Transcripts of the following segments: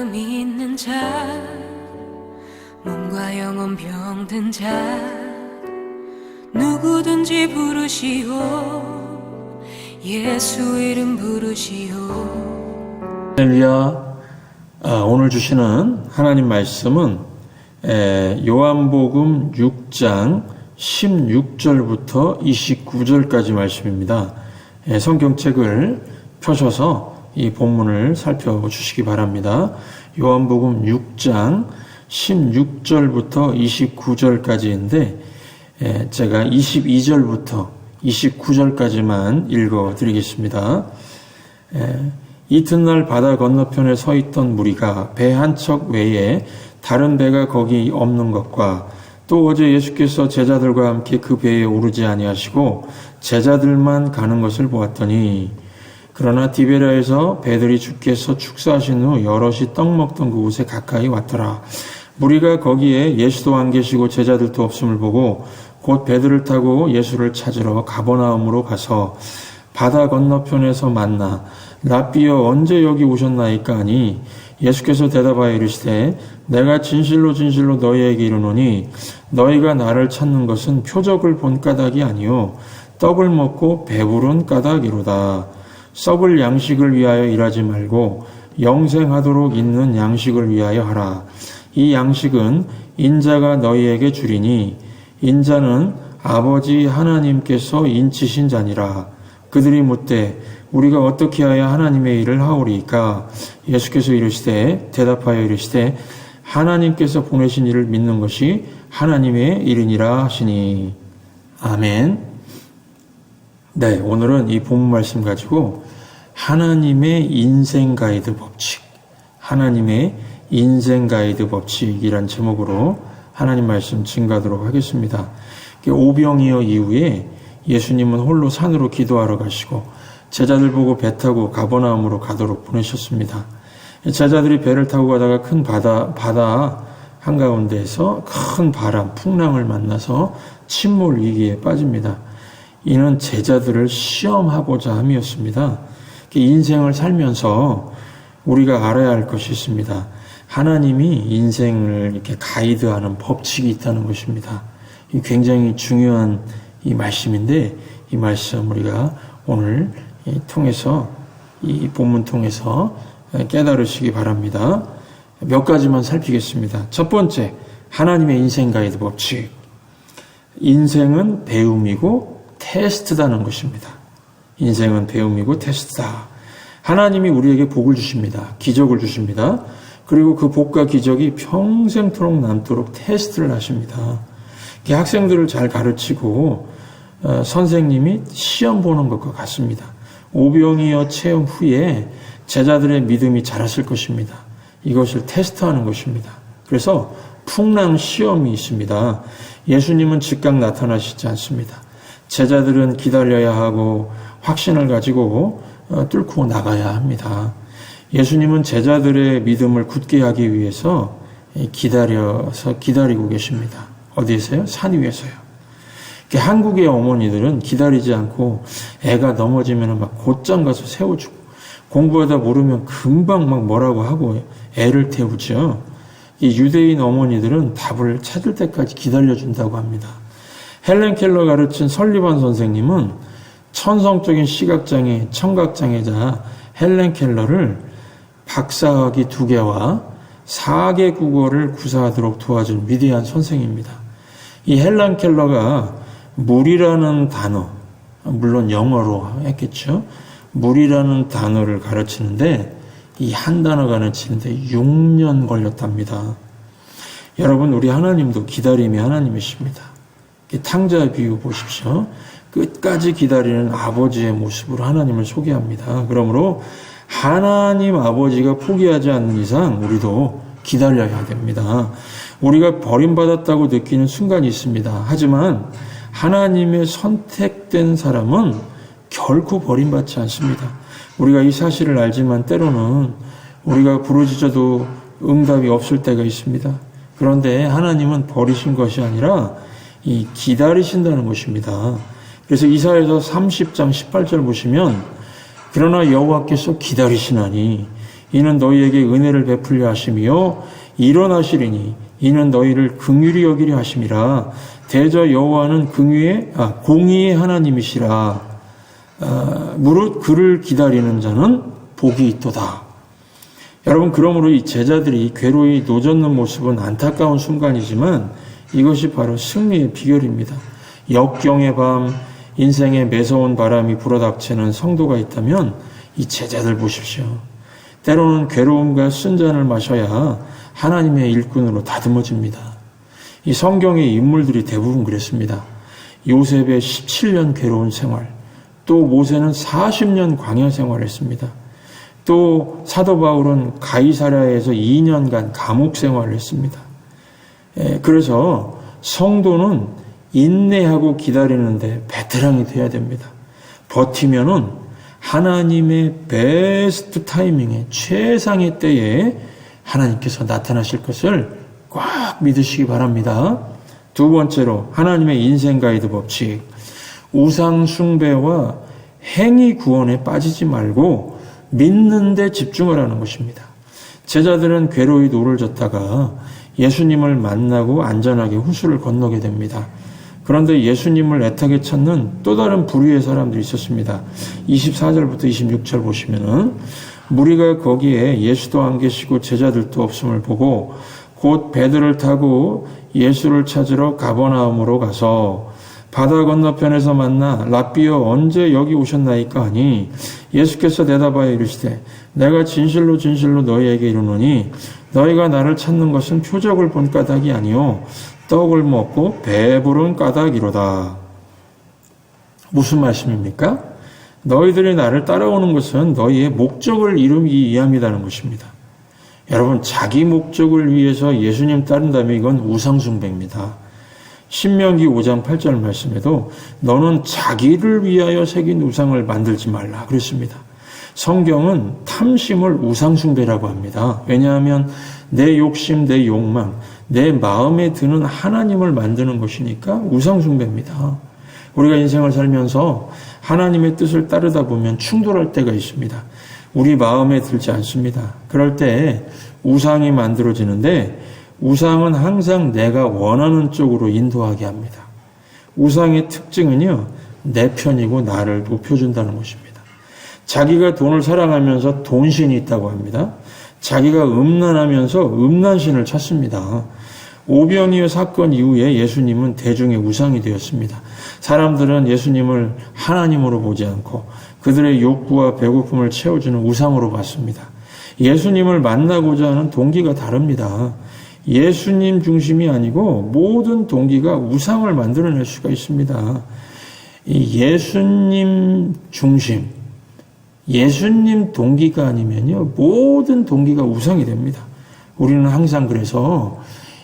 마음 있는 자, 몸과 영혼 병든 자, 누구든지 부르시오. 예수 이름 부르시오. 할렐루야. 오늘 주시는 하나님 말씀은 요한복음 6장 16절부터 29절까지 말씀입니다. 성경책을 펴셔서 이 본문을 살펴주시기 바랍니다. 요한복음 6장 16절부터 29절까지인데 제가 22절부터 29절까지만 읽어드리겠습니다. 이튿날 바다 건너편에 서 있던 무리가 배 한 척 외에 다른 배가 거기 없는 것과 또 어제 예수께서 제자들과 함께 그 배에 오르지 아니하시고 제자들만 가는 것을 보았더니, 그러나 디베랴에서 배들이 주께서 축사하신 후 여럿이 떡 먹던 그곳에 가까이 왔더라. 무리가 거기에 예수도 안 계시고 제자들도 없음을 보고 곧 배들을 타고 예수를 찾으러 가버나움으로 가서 바다 건너편에서 만나 랍비여 언제 여기 오셨나이까 하니, 예수께서 대답하여 이르시되 내가 진실로 진실로 너희에게 이르노니 너희가 나를 찾는 것은 표적을 본 까닭이 아니요 떡을 먹고 배부른 까닭이로다. 썩을 양식을 위하여 일하지 말고 영생하도록 있는 양식을 위하여 하라. 이 양식은 인자가 너희에게 주리니 인자는 아버지 하나님께서 인치신 자니라. 그들이 묻되 우리가 어떻게 하여 하나님의 일을 하오리까? 예수께서 이르시되 대답하여 이르시되 하나님께서 보내신 일을 믿는 것이 하나님의 일이니라 하시니. 아멘. 네, 오늘은 이 본문 말씀 가지고 하나님의 인생 가이드 법칙, 하나님의 인생 가이드 법칙이란 제목으로 하나님 말씀 증거하도록 하겠습니다. 오병이어 이후에 예수님은 홀로 산으로 기도하러 가시고 제자들 보고 배 타고 가버나움으로 가도록 보내셨습니다. 제자들이 배를 타고 가다가 큰 바다 한가운데에서 큰 바람, 풍랑을 만나서 침몰 위기에 빠집니다. 이는 제자들을 시험하고자 함이었습니다. 인생을 살면서 우리가 알아야 할 것이 있습니다. 하나님이 인생을 이렇게 가이드하는 법칙이 있다는 것입니다. 이 굉장히 중요한 이 말씀인데, 이 말씀 우리가 오늘 통해서, 이 본문 통해서 깨달으시기 바랍니다. 몇 가지만 살피겠습니다. 첫 번째, 하나님의 인생 가이드 법칙. 인생은 배움이고 테스트다는 것입니다. 인생은 배움이고 테스트다. 하나님이 우리에게 복을 주십니다. 기적을 주십니다. 그리고 그 복과 기적이 평생토록 남도록 테스트를 하십니다. 학생들을 잘 가르치고 선생님이 시험 보는 것과 같습니다. 오병이어 체험 후에 제자들의 믿음이 자랐을 것입니다. 이것을 테스트하는 것입니다. 그래서 풍랑 시험이 있습니다. 예수님은 즉각 나타나시지 않습니다. 제자들은 기다려야 하고 확신을 가지고 뚫고 나가야 합니다. 예수님은 제자들의 믿음을 굳게 하기 위해서 기다리고 계십니다. 어디에서요? 산 위에서요. 한국의 어머니들은 기다리지 않고 애가 넘어지면 막 곧장 가서 세워주고, 공부하다 모르면 금방 막 뭐라고 하고 애를 태우죠. 이 유대인 어머니들은 답을 찾을 때까지 기다려준다고 합니다. 헬렌 켈러 가르친 설리반 선생님은 천성적인 시각장애, 청각장애자 헬렌 켈러를 박사학위 2개와 4개 국어를 구사하도록 도와준 위대한 선생입니다. 이 헬렌 켈러가 물이라는 단어, 물론 영어로 했겠죠. 물이라는 단어를 가르치는데 이 한 단어 가르치는데 6년 걸렸답니다. 여러분, 우리 하나님도 기다림이 하나님이십니다. 탕자 비유 보십시오. 끝까지 기다리는 아버지의 모습으로 하나님을 소개합니다. 그러므로 하나님 아버지가 포기하지 않는 이상 우리도 기다려야 됩니다. 우리가 버림받았다고 느끼는 순간이 있습니다. 하지만 하나님의 선택된 사람은 결코 버림받지 않습니다. 우리가 이 사실을 알지만 때로는 우리가 부르짖어도 응답이 없을 때가 있습니다. 그런데 하나님은 버리신 것이 아니라 기다리신다는 것입니다. 그래서 이사야서 30장 18절 보시면 그러나 여호와께서 기다리시나니 이는 너희에게 은혜를 베풀려 하심이요 일어나시리니 이는 너희를 긍휼히 여기려 하심이라. 대저 여호와는 공의의 하나님이시라. 무릇 그를 기다리는 자는 복이 있도다. 여러분, 그러므로 이 제자들이 괴로이 노젓는 모습은 안타까운 순간이지만 이것이 바로 승리의 비결입니다. 역경의 밤, 인생에 매서운 바람이 불어닥치는 성도가 있다면 이 제자들 보십시오. 때로는 괴로움과 쓴잔을 마셔야 하나님의 일꾼으로 다듬어집니다. 이 성경의 인물들이 대부분 그랬습니다. 요셉의 17년 괴로운 생활, 또 모세는 40년 광야 생활을 했습니다. 또 사도 바울은 가이사랴에서 2년간 감옥 생활을 했습니다. 그래서 성도는 인내하고 기다리는데 베테랑이 돼야 됩니다. 버티면은 하나님의 베스트 타이밍에, 최상의 때에 하나님께서 나타나실 것을 꼭 믿으시기 바랍니다. 두 번째로 하나님의 인생 가이드 법칙, 우상 숭배와 행위 구원에 빠지지 말고 믿는 데 집중을 하는 것입니다. 제자들은 괴로이 노를 졌다가 예수님을 만나고 안전하게 호수를 건너게 됩니다. 그런데 예수님을 애타게 찾는 또 다른 부류의 사람들이 있었습니다. 24절부터 26절 보시면은 무리가 거기에 예수도 안 계시고 제자들도 없음을 보고 곧 배들을 타고 예수를 찾으러 가버나움으로 가서 바다 건너편에서 만나 랍비여 언제 여기 오셨나이까 하니 예수께서 대답하여 이르시되 내가 진실로 진실로 너희에게 이르노니 너희가 나를 찾는 것은 표적을 본 까닭이 아니요 떡을 먹고 배부른 까닭이로다. 무슨 말씀입니까? 너희들이 나를 따라오는 것은 너희의 목적을 이루기 위함이라는 것입니다. 여러분, 자기 목적을 위해서 예수님 따른다면 이건 우상숭배입니다. 신명기 5장 8절 말씀에도 너는 자기를 위하여 새긴 우상을 만들지 말라 그랬습니다. 성경은 탐심을 우상숭배라고 합니다. 왜냐하면 내 욕심, 내 욕망, 내 마음에 드는 하나님을 만드는 것이니까 우상숭배입니다. 우리가 인생을 살면서 하나님의 뜻을 따르다 보면 충돌할 때가 있습니다. 우리 마음에 들지 않습니다. 그럴 때 우상이 만들어지는데 우상은 항상 내가 원하는 쪽으로 인도하게 합니다. 우상의 특징은요, 내 편이고 나를 높여준다는 것입니다. 자기가 돈을 사랑하면서 돈신이 있다고 합니다. 자기가 음란하면서 음란신을 찾습니다. 오병이어 사건 이후에 예수님은 대중의 우상이 되었습니다. 사람들은 예수님을 하나님으로 보지 않고 그들의 욕구와 배고픔을 채워주는 우상으로 봤습니다. 예수님을 만나고자 하는 동기가 다릅니다. 예수님 중심이 아니고 모든 동기가 우상을 만들어낼 수가 있습니다. 이 예수님 중심, 예수님 동기가 아니면요, 모든 동기가 우상이 됩니다. 우리는 항상 그래서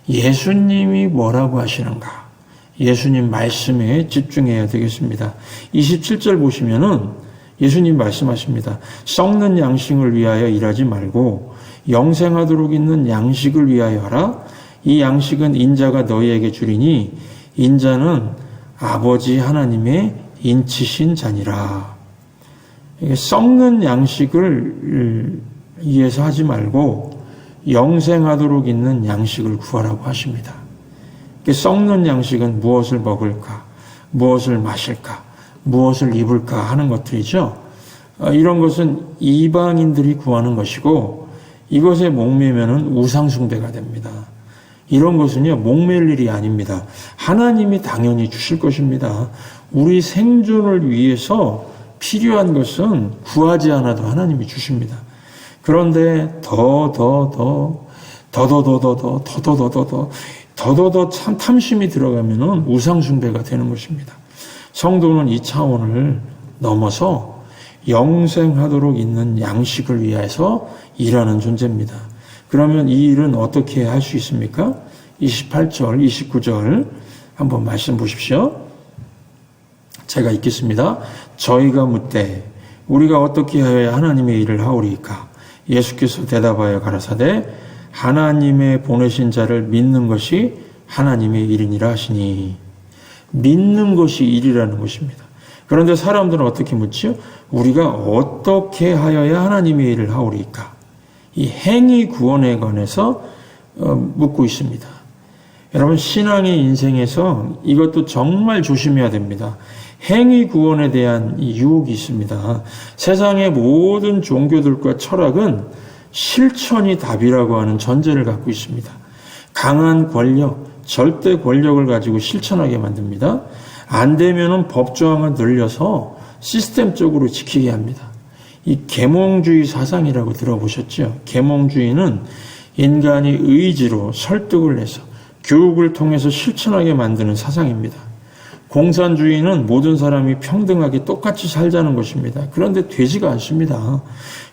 예수님이 뭐라고 하시는가, 예수님 말씀에 집중해야 되겠습니다. 27절 보시면은 예수님 말씀하십니다. 썩는 양식을 위하여 일하지 말고 영생하도록 있는 양식을 위하여 하라. 이 양식은 인자가 너희에게 주리니 인자는 아버지 하나님의 인치신 자니라. 썩는 양식을 위해서 하지 말고 영생하도록 있는 양식을 구하라고 하십니다. 썩는 양식은 무엇을 먹을까, 무엇을 마실까, 무엇을 입을까 하는 것들이죠. 이런 것은 이방인들이 구하는 것이고 이것에 목매면은 우상숭배가 됩니다. 이런 것은요, 목맬 일이 아닙니다. 하나님이 당연히 주실 것입니다. 우리 생존을 위해서 필요한 것은 구하지 않아도 하나님이 주십니다. 그런데 더더 참 탐심이 들어가면은 우상숭배가 되는 것입니다. 성도는 이 차원을 넘어서 영생하도록 있는 양식을 위해서 일하는 존재입니다. 그러면 이 일은 어떻게 할 수 있습니까? 28절, 29절 한번 말씀 보십시오. 제가 읽겠습니다. 저희가 묻되 우리가 어떻게 하여야 하나님의 일을 하오리이까? 예수께서 대답하여 가라사대 하나님의 보내신 자를 믿는 것이 하나님의 일이니라 하시니. 믿는 것이 일이라는 것입니다. 그런데 사람들은 어떻게 묻지요? 우리가 어떻게 하여야 하나님의 일을 하오리이까? 이 행위 구원에 관해서 묻고 있습니다. 여러분, 신앙의 인생에서 이것도 정말 조심해야 됩니다. 행위 구원에 대한 이 유혹이 있습니다. 세상의 모든 종교들과 철학은 실천이 답이라고 하는 전제를 갖고 있습니다. 강한 권력, 절대 권력을 가지고 실천하게 만듭니다. 안 되면은 법조항을 늘려서 시스템적으로 지키게 합니다. 이 계몽주의 사상이라고 들어보셨죠? 계몽주의는 인간이 의지로 설득을 해서 교육을 통해서 실천하게 만드는 사상입니다. 공산주의는 모든 사람이 평등하게 똑같이 살자는 것입니다. 그런데 되지가 않습니다.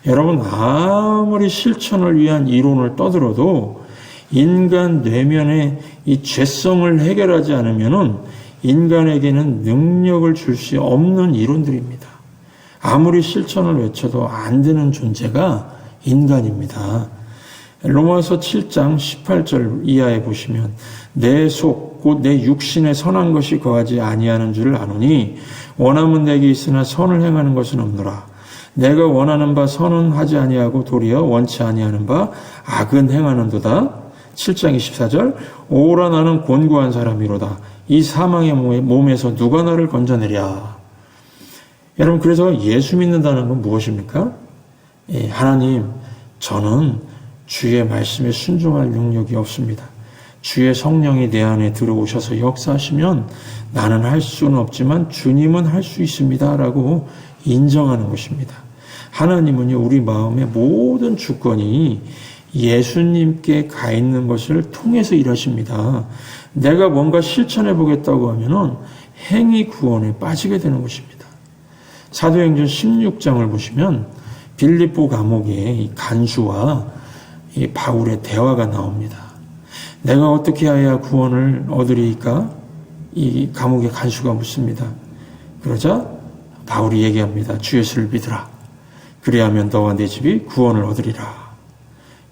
여러분, 아무리 실천을 위한 이론을 떠들어도 인간 뇌면의 이 죄성을 해결하지 않으면은 인간에게는 능력을 줄 수 없는 이론들입니다. 아무리 실천을 외쳐도 안 되는 존재가 인간입니다. 로마서 7장 18절 이하에 보시면 내 속 곧 내 육신에 선한 것이 거하지 아니하는 줄을 아노니 원함은 내게 있으나 선을 행하는 것은 없노라. 내가 원하는 바 선은 하지 아니하고 도리어 원치 아니하는 바 악은 행하는도다. 7장 24절 오라 나는 곤고한 사람이로다. 이 사망의 몸에서 누가 나를 건져내랴. 여러분, 그래서 예수 믿는다는 건 무엇입니까? 하나님, 저는 주의 말씀에 순종할 능력이 없습니다. 주의 성령이 내 안에 들어오셔서 역사하시면 나는 할 수는 없지만 주님은 할 수 있습니다. 라고 인정하는 것입니다. 하나님은요, 우리 마음의 모든 주권이 예수님께 가 있는 것을 통해서 일하십니다. 내가 뭔가 실천해 보겠다고 하면은 행위 구원에 빠지게 되는 것입니다. 사도행전 16장을 보시면 빌립보 감옥에 이 간수와 이 바울의 대화가 나옵니다. 내가 어떻게 하여야 구원을 얻으리이까? 이 감옥의 간수가 묻습니다. 그러자 바울이 얘기합니다. 주 예수를 믿으라. 그리하면 너와 내 집이 구원을 얻으리라.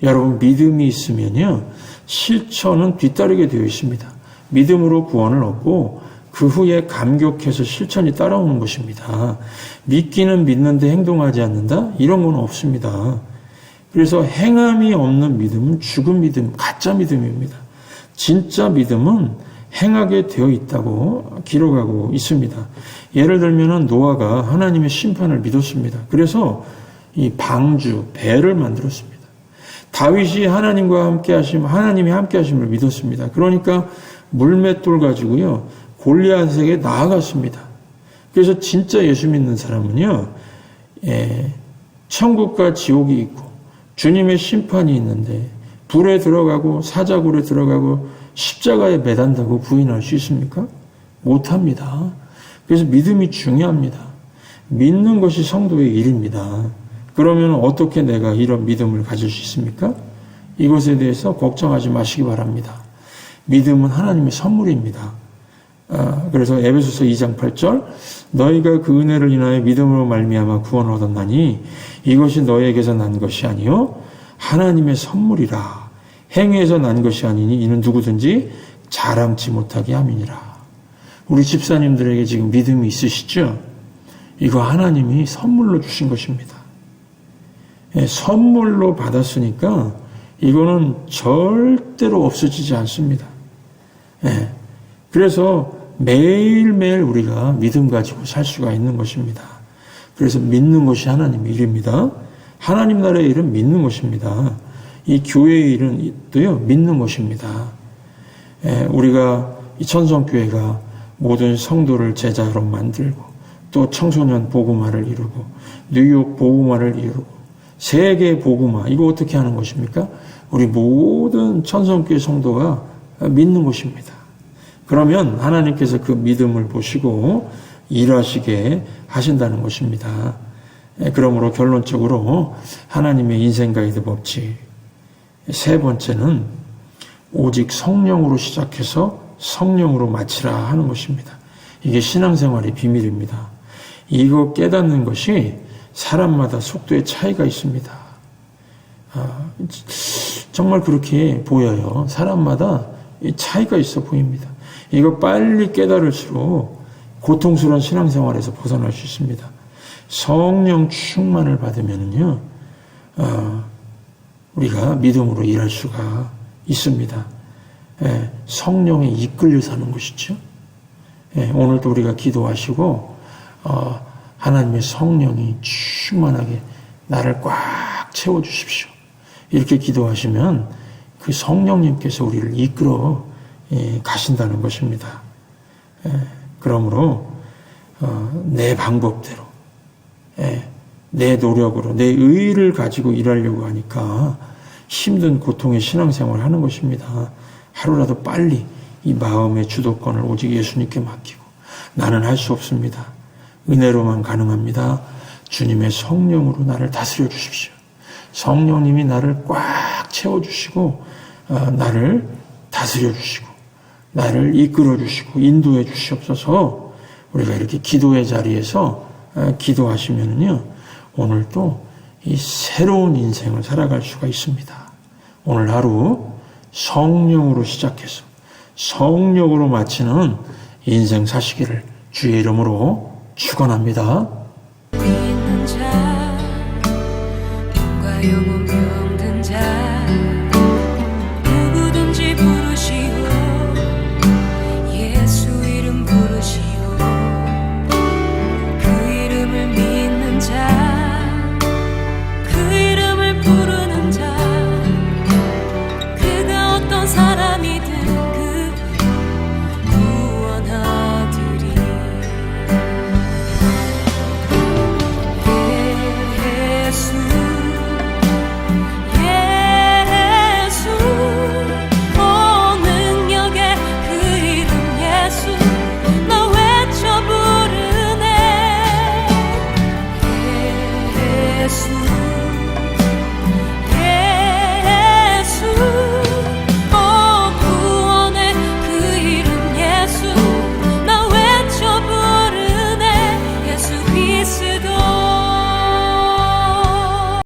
여러분, 믿음이 있으면요, 실천은 뒤따르게 되어 있습니다. 믿음으로 구원을 얻고 그 후에 감격해서 실천이 따라오는 것입니다. 믿기는 믿는데 행동하지 않는다? 이런 건 없습니다. 그래서 행함이 없는 믿음은 죽은 믿음, 가짜 믿음입니다. 진짜 믿음은 행하게 되어 있다고 기록하고 있습니다. 예를 들면 노아가 하나님의 심판을 믿었습니다. 그래서 이 방주, 배를 만들었습니다. 다윗이 하나님과 함께 하심, 하나님이 함께 하심을 믿었습니다. 그러니까 물맷돌 가지고요, 골리앗에게 나아갔습니다. 그래서 진짜 예수 믿는 사람은요, 천국과 지옥이 있고 주님의 심판이 있는데 불에 들어가고 사자굴에 들어가고 십자가에 매단다고 부인할 수 있습니까? 못합니다. 그래서 믿음이 중요합니다. 믿는 것이 성도의 일입니다. 그러면 어떻게 내가 이런 믿음을 가질 수 있습니까? 이것에 대해서 걱정하지 마시기 바랍니다. 믿음은 하나님의 선물입니다. 그래서 에베소서 2장 8절 너희가 그 은혜를 인하여 믿음으로 말미암아 구원을 얻었나니 이것이 너희에게서 난 것이 아니요 하나님의 선물이라. 행위에서 난 것이 아니니 이는 누구든지 자랑치 못하게 함이니라. 우리 집사님들에게 지금 믿음이 있으시죠? 이거 하나님이 선물로 주신 것입니다. 선물로 받았으니까 이거는 절대로 없어지지 않습니다. 그래서 매일매일 우리가 믿음 가지고 살 수가 있는 것입니다. 그래서 믿는 것이 하나님의 일입니다. 하나님 나라의 일은 믿는 것입니다. 이 교회의 일은 또요, 믿는 것입니다. 우리가 이 천성교회가 모든 성도를 제자로 만들고 또 청소년 복음화를 이루고 뉴욕 복음화를 이루고 세계 복음화, 이거 어떻게 하는 것입니까? 우리 모든 천성교회 성도가 믿는 것입니다. 그러면 하나님께서 그 믿음을 보시고 일하시게 하신다는 것입니다. 그러므로 결론적으로 하나님의 인생 가이드 법칙 세 번째는 오직 성령으로 시작해서 성령으로 마치라 하는 것입니다. 이게 신앙생활의 비밀입니다. 이거 깨닫는 것이 사람마다 속도의 차이가 있습니다. 정말 그렇게 보여요. 사람마다 차이가 있어 보입니다. 이거 빨리 깨달을수록 고통스러운 신앙생활에서 벗어날 수 있습니다. 성령 충만을 받으면요, 우리가 믿음으로 일할 수가 있습니다. 성령에 이끌려 사는 것이죠. 오늘도 우리가 기도하시고 하나님의 성령이 충만하게 나를 꽉 채워주십시오. 이렇게 기도하시면 그 성령님께서 우리를 이끌어 가신다는 것입니다. 그러므로 내 방법대로 내 노력으로 내 의의를 가지고 일하려고 하니까 힘든 고통의 신앙생활을 하는 것입니다. 하루라도 빨리 이 마음의 주도권을 오직 예수님께 맡기고 나는 할 수 없습니다. 은혜로만 가능합니다. 주님의 성령으로 나를 다스려 주십시오. 성령님이 나를 꽉 채워주시고 나를 다스려 주시고 나를 이끌어 주시고 인도해 주시옵소서. 우리가 이렇게 기도의 자리에서 기도하시면요 오늘도 이 새로운 인생을 살아갈 수가 있습니다. 오늘 하루 성령으로 시작해서 성령으로 마치는 인생 사시기를 주의 이름으로 축원합니다. 있는 자, 영과 영혼